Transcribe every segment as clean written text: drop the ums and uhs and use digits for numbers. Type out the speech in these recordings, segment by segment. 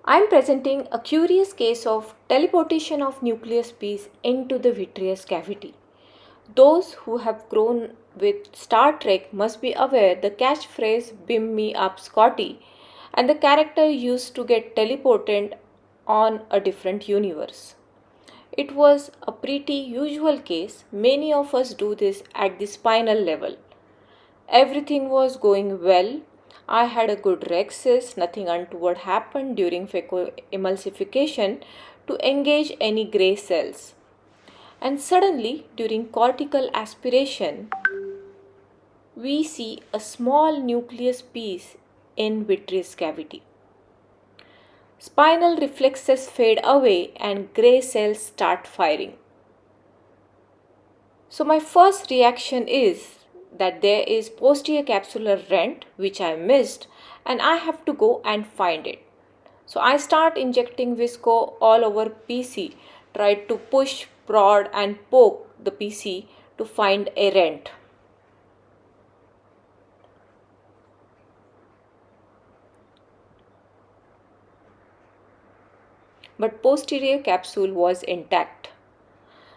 I am presenting a curious case of teleportation of nucleus piece into the vitreous cavity. Those who have grown with Star Trek must be aware the catchphrase "Beam me up, Scotty," and the character used to get teleported on a different universe. It was a pretty usual case. Many of us do this at the spinal level. Everything was going well. I had a good rhexis, nothing untoward happened during phacoemulsification to engage any gray cells. And suddenly, during cortical aspiration, we see a small nucleus piece in vitreous cavity. Spinal reflexes fade away and gray cells start firing. So my first reaction is that there is posterior capsular rent which I missed and I have to go and find it. So I start injecting visco all over PC, tried to push, prod and poke the PC to find a rent. But posterior capsule was intact.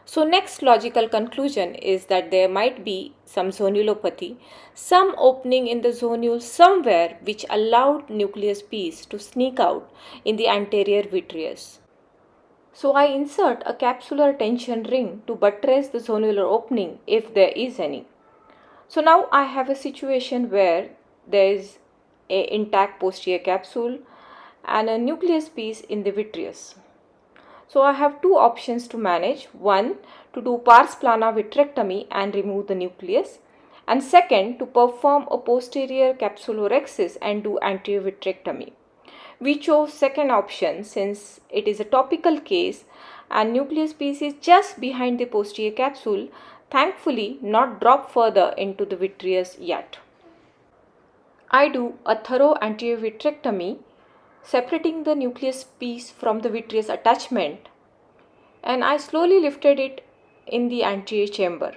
So next logical conclusion is that there might be some zonulopathy, some opening in the zonule somewhere which allowed nucleus piece to sneak out in the anterior vitreous. So I insert a capsular tension ring to buttress the zonular opening if there is any. So now I have a situation where there is an intact posterior capsule and a nucleus piece in the vitreous. So I have two options to manage. One, to do pars plana vitrectomy and remove the nucleus. And second, to perform a posterior capsulorhexis and do anterior vitrectomy. We chose second option since it is a topical case and nucleus piece is just behind the posterior capsule, thankfully not drop further into the vitreous yet. I do a thorough anterior vitrectomy, separating the nucleus piece from the vitreous attachment, and I slowly lifted it in the anterior chamber.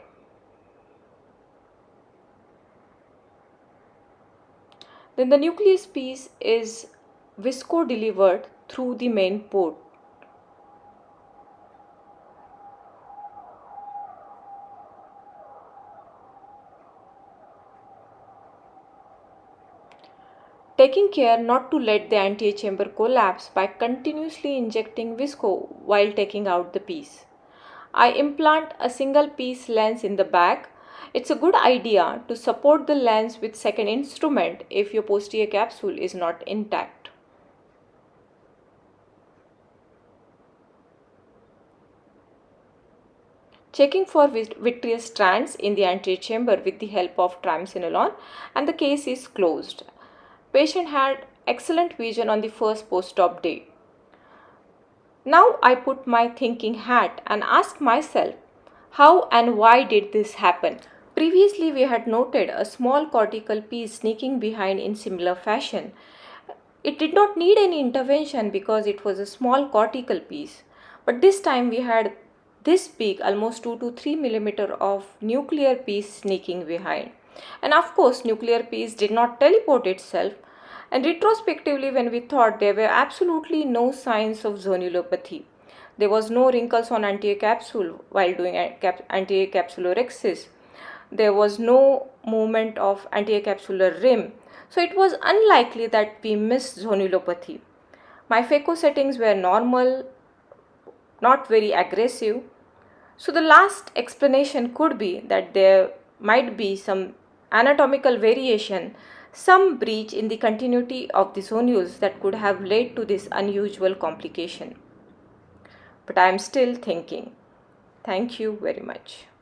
Then the nucleus piece is visco delivered through the main port. Taking care not to let the anterior chamber collapse by continuously injecting visco while taking out the piece. I implant a single piece lens in the back. It's a good idea to support the lens with second instrument if your posterior capsule is not intact. Checking for vitreous strands in the anterior chamber with the help of triamcinolone, and the case is closed. Patient had excellent vision on the first post-op day. Now I put my thinking hat and ask myself, how and why did this happen? Previously we had noted a small cortical piece sneaking behind in similar fashion. It did not need any intervention because it was a small cortical piece. But this time we had this big, almost 2 to 3 millimeter of nuclear piece sneaking behind. And of course, nuclear piece did not teleport itself. And retrospectively, when we thought, there were absolutely no signs of zonulopathy. There was no wrinkles on anterior capsule while doing anterior capsulorhexis. There was no movement of anterior capsular rim. So it was unlikely that we missed zonulopathy. My phaco settings were normal, not very aggressive. So the last explanation could be that there might be some anatomical variation, some breach in the continuity of the zonules that could have led to this unusual complication. But I am still thinking. Thank you very much.